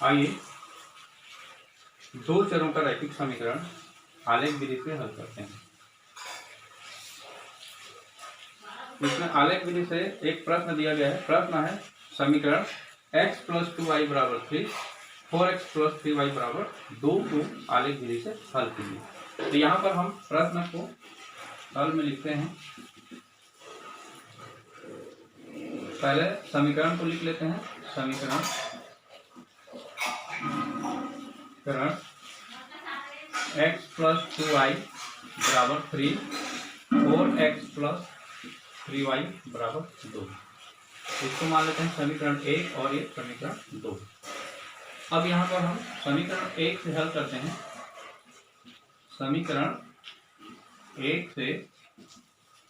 आइए दो चरों का रैखिक समीकरण आलेख विधि से हल करते हैं। इसमें आलेख विधि से एक प्रश्न दिया गया है। प्रश्न है समीकरण x + 2y = 3, 4x + 3y = 2 को आलेख विधि से हल कीजिए। तो यहाँ पर हम प्रश्न को हल में लिखते हैं। पहले समीकरण को लिख लेते हैं। समीकरण x + 2y = 3, 4x + 3y = 2। इसको मान लेते हैं समीकरण 1 और ये समीकरण 2। अब यहाँ पर हम समीकरण 1 से हल करते हैं। समीकरण 1 से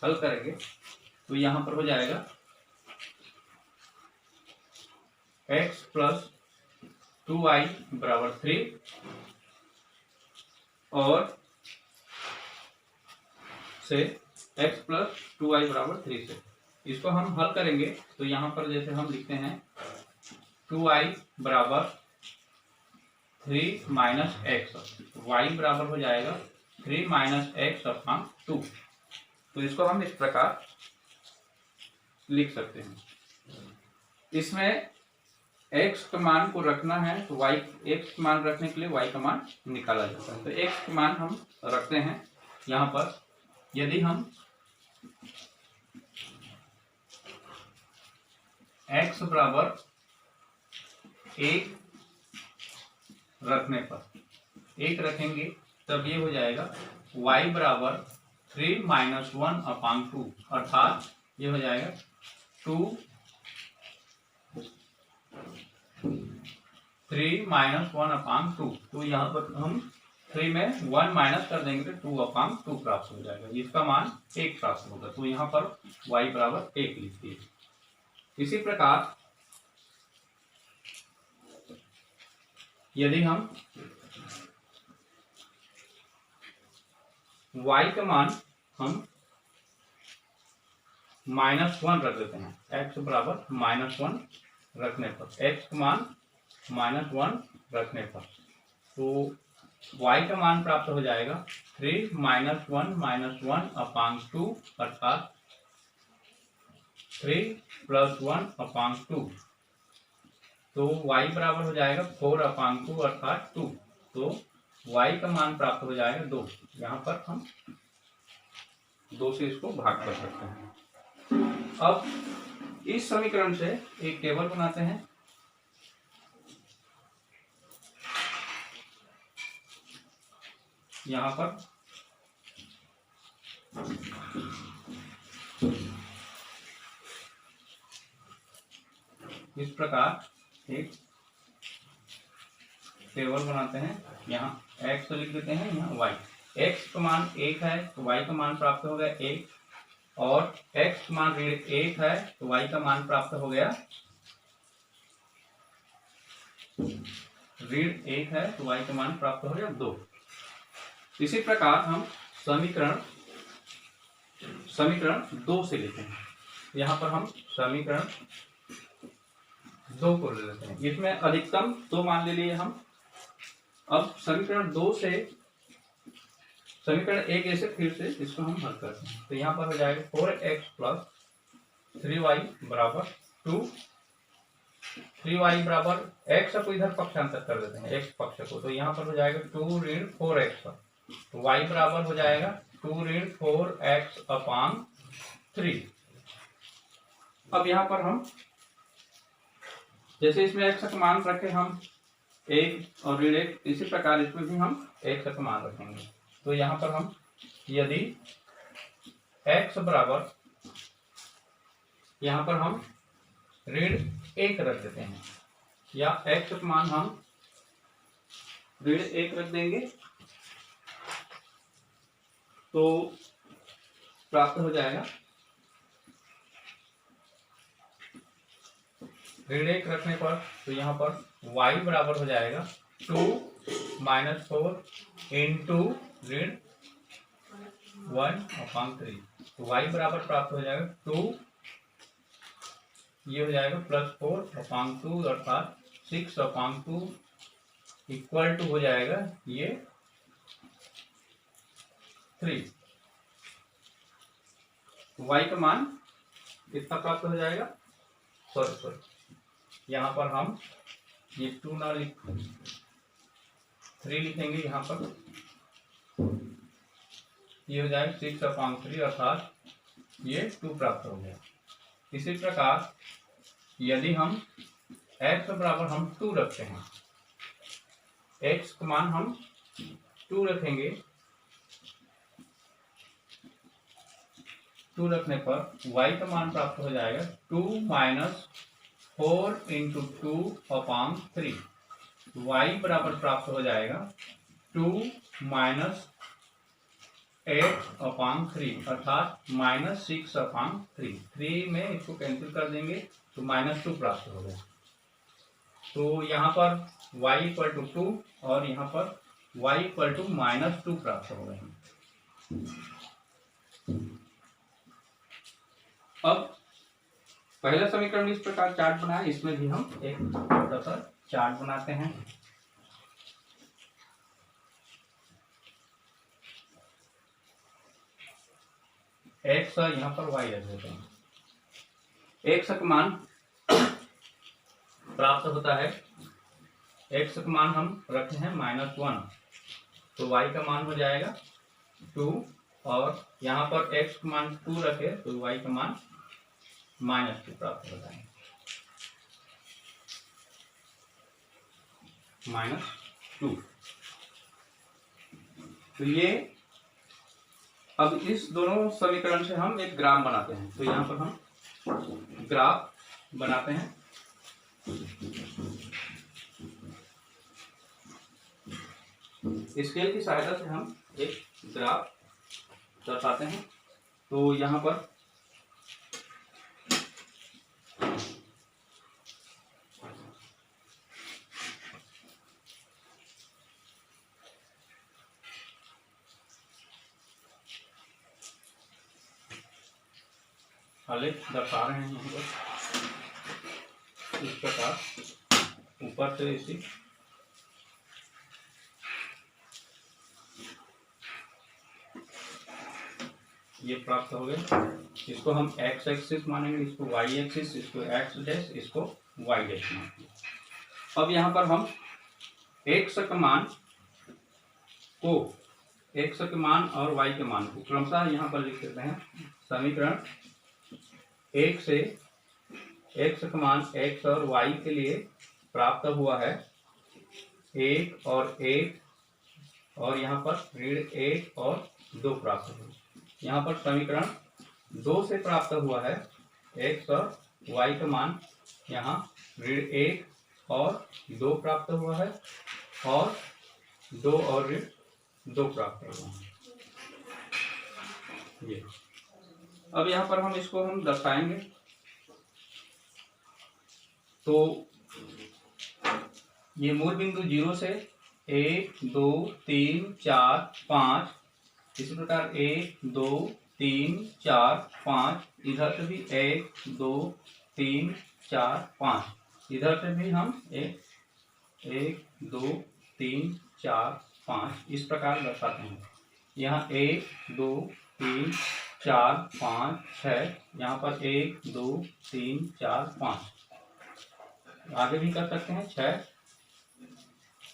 हल करेंगे तो यहाँ पर हो जाएगा x + 2y = 3 और से x + 2y = 3 से इसको हम हल करेंगे तो यहाँ पर जैसे हम लिखते हैं 2y = 3 - x, y बराबर हो जाएगा 3 - x/2। तो इसको हम इस प्रकार लिख सकते हैं। इसमें x का मान को रखना है तो x का मान रखने के लिए y का मान निकाला जाता है। तो x का मान हम रखते हैं यहाँ पर। यदि हम x बराबर 1 रखने पर 1 रखेंगे तब ये हो जाएगा y बराबर 3 - 1/2, अर्थात ये हो जाएगा 3 - 1/2। तो यहाँ पर हम 3 में 1 माइनस कर देंगे तो 2/2 प्राप्त हो जाएगा। इसका मान 1 प्राप्त होगा। तो यहाँ पर y बराबर 1 लिखिए। इसी प्रकार यदि हम y का मान हम -1 रख देते हैं। x बराबर -1 रखने पर x का मान -1 रखने पर तो y का मान प्राप्त हो जाएगा 3 - 1 - 1/2, अर्थात 3 + 1/2। तो y बराबर हो जाएगा 4/2, अर्थात 2। तो y का मान प्राप्त हो जाएगा 2। यहाँ पर हम 2 से इसको भाग कर सकते हैं। अब इस समीकरण से एक टेबल बनाते हैं। यहाँ पर इस प्रकार एक टेबल बनाते हैं। यहाँ x लिख देते हैं, यहाँ y। x का मान 1 है तो y का मान प्राप्त हो गया 1, और x का मान 1 है तो y का मान प्राप्त हो गया 1 है तो y का मान प्राप्त हो गया 2। इसी प्रकार हम समीकरण 2 से लेते हैं। यहाँ पर हम समीकरण 2 को ले लेते हैं। इसमें अधिकतम 2 मान ले लिए हम। अब समीकरण 2 से समीकरण 1 ऐसे फिर से इसको हम हल करते हैं। तो यहाँ पर हो जाएगा 4x + 3y = 2। 3y बराबर x को इधर पक्षांतर कर देते हैं, x पक्ष को। तो यहाँ पर हो जाएगा 2 ऋण 4x। तो y बराबर हो जाएगा 2 ऋण 4x/3। अब यहाँ पर हम जैसे इसमें x का मान रखे हम 1 और ऋण 1, इसी प्रकार इसमें भी हम x का मान रखेंगे। तो यहाँ पर हम यदि x बराबर यहाँ पर हम ऋण 1 रख देते हैं, या x का मान हम ऋण 1 रख देंगे तो प्राप्त हो जाएगा ऋण 1 रखने पर। तो यहाँ पर y बराबर हो जाएगा 2 - 4 × ऋण 1/3। तो y बराबर प्राप्त हो जाएगा 2, ये हो जाएगा +4/2, अर्थात 6/2 इक्वल टू हो जाएगा ये 3। y का मान कितना प्राप्त हो जाएगा, सॉरी यहाँ पर हम ये 2 ना लिख 3 लिखेंगे, यहाँ पर ये हो जाएगा 6/3 अर्थात ये 2 प्राप्त हो गया। इसी प्रकार यदि हम x बराबर हम 2 रखते हैं, x का मान हम 2 रखेंगे, 2 रखने पर y का मान प्राप्त हो जाएगा 2 - 4 × 2/3। y बराबर प्राप्त हो जाएगा 2 - 8/3 अर्थात -6/3। 3 में इसको कैंसिल कर देंगे तो -2 प्राप्त हो गया। तो यहाँ पर y = 2 और यहाँ पर y = -2 प्राप्त हो गए। अब पहला समीकरण इस प्रकार चार्ट बनाए, इसमें भी हम एक छोटा सा चार्ट बनाते हैं। x और यहाँ पर y रख देते हैं। x का मान प्राप्त होता है, x का मान हम रखे हैं -1, तो y का मान हो जाएगा 2 और यहाँ पर x का मान 2 रखे तो y का मान -2 प्राप्त होता है, -2। तो ये अब इस दोनों समीकरण से हम एक ग्राफ बनाते हैं। तो यहाँ पर हम ग्राफ बनाते हैं। स्केल की सहायता से हम एक ग्राफ दर्शाते हैं। तो यहाँ पर आलेख दर्शा रहे हैं, यहाँ पर इस प्रकार ऊपर से इसी ये प्राप्त हो गए। इसको हम x एक्सिस मानेंगे, इसको y एक्सिस, इसको x डैश, इसको y डैश मानेंगे। अब यहाँ पर हम x के मान को, x के मान और y के मान को क्रमशः यहाँ पर लिख देते हैं। समीकरण 1 से x का मान x और y के लिए प्राप्त हुआ है 1 और 1 और यहाँ पर ऋण 1 और 2 प्राप्त हुआ। यहाँ पर समीकरण 2 से प्राप्त हुआ है x और y का मान यहाँ ऋण 1 और 2 प्राप्त हुआ है और 2 और ऋण 2 प्राप्त हुआ है। ये अब यहाँ पर हम इसको हम दर्शाएंगे। तो ये मूल बिंदु 0 से 1 2 3 4 5, इसी प्रकार 1 2 3 4 5, इधर से भी 1 2 3 4 5, इधर से भी हम 1 2 3 4 5 इस प्रकार दर्शाते हैं। यहाँ 1 2 3 4 5 6, यहाँ पर 1 2 3 4 5, आगे भी कर सकते हैं 6,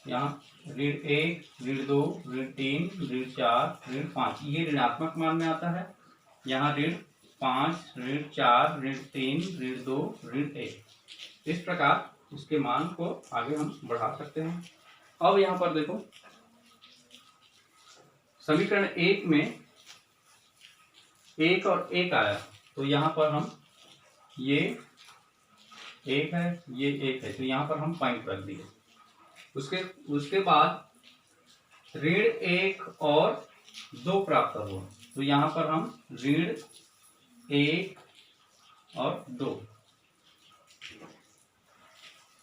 यहाँ ऋण 1 ऋण 2 ऋण 3 ऋण 4 ऋण 5, ये ऋणात्मक मान में आता है। यहाँ ऋण 5 ऋण 4 ऋण 3 ऋण 2 ऋण 1, इस प्रकार इसके मान को आगे हम बढ़ा सकते हैं। अब यहाँ पर देखो समीकरण 1 में 1 और 1 आया, तो यहाँ पर हम ये 1 है ये 1 है, तो यहाँ पर हम पॉइंट रख दिए। उसके बाद ऋण 1 और 2 प्राप्त हुआ, तो यहाँ पर हम ऋण 1 और 2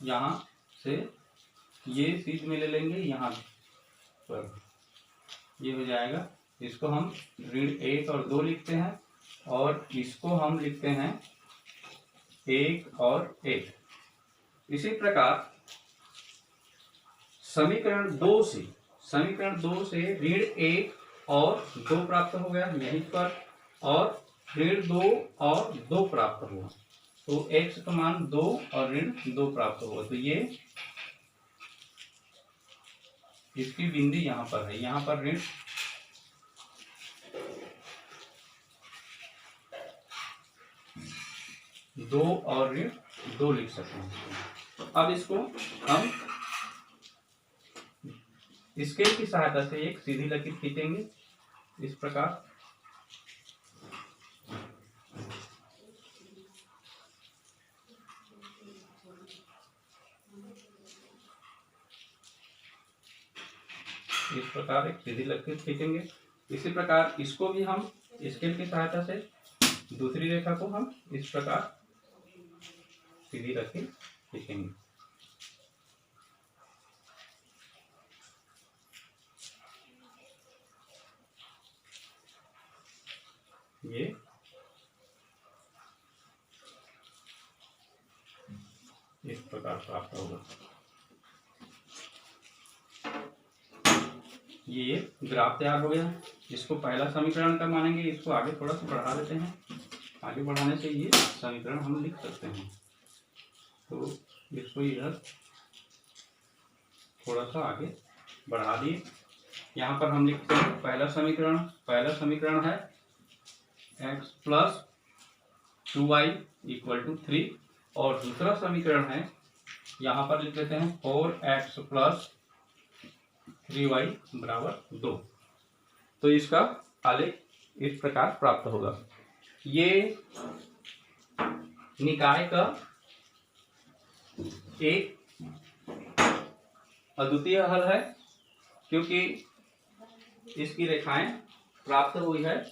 यहाँ से ये सीध में ले लेंगे, यहाँ पर ये हो जाएगा। इसको हम ऋण 1 और 2 लिखते हैं और इसको हम लिखते हैं 1 और 1। इसी प्रकार समीकरण दो से ऋण 1 और 2 प्राप्त हो गया यहीं पर, और ऋण 2 और 2 प्राप्त हुआ, तो x का मान 2 और ऋण 2 प्राप्त हुआ। तो ये इसकी बिंदु यहाँ पर है, यहाँ पर ऋण 2 और ऋण 2 लिख सकते हैं। अब इसको हम स्केल की सहायता से एक सीधी लकीर खींचेंगे इस प्रकार। इस प्रकार एक सीधी लकीर खींचेंगे। इसी प्रकार इसको भी हम स्केल की सहायता से दूसरी रेखा को हम इस प्रकार सीधी लकीर खींचेंगे। ये इस प्रकार प्राप्त होगा। ये ग्राफ तैयार हो गया। इसको पहला समीकरण का मानेंगे, इसको आगे थोड़ा सा बढ़ा देते हैं। आगे बढ़ाने से ये समीकरण हम लिख सकते हैं। तो इसको इधर थोड़ा सा आगे बढ़ा दिए। यहाँ पर हम लिखते हैं पहला समीकरण है x + 2y = 3, और दूसरा समीकरण है यहाँ पर लिख देते हैं 4x + 3y = 2। तो इसका आलेख इस प्रकार प्राप्त होगा। ये निकाय का एक अद्वितीय हल है, क्योंकि इसकी रेखाएं प्राप्त हुई है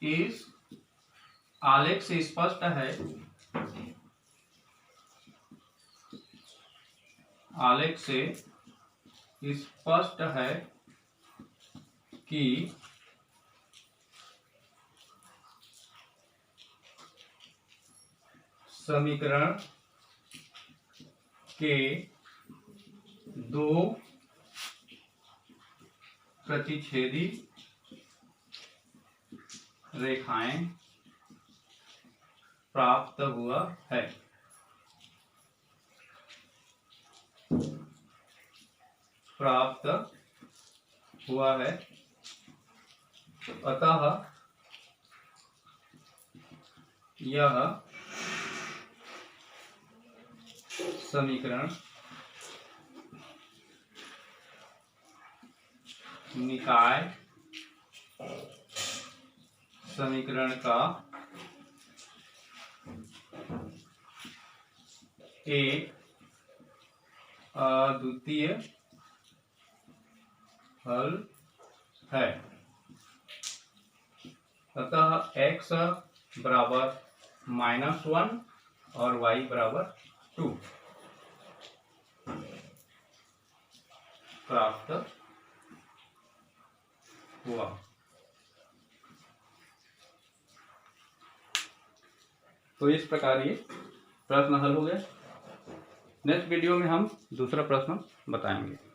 इस आलेख से स्पष्ट है, आलेख से स्पष्ट है कि समीकरण के दो प्रतिच्छेदी रेखाएं प्राप्त हुआ है। अतः यह समीकरण निकाय समीकरण का एक अद्वितीय हल है। अतः x = -1 और y = 2 प्राप्त हुआ। तो इस प्रकार ये प्रश्न हल हो गया। नेक्स्ट वीडियो में हम दूसरा प्रश्न बताएंगे।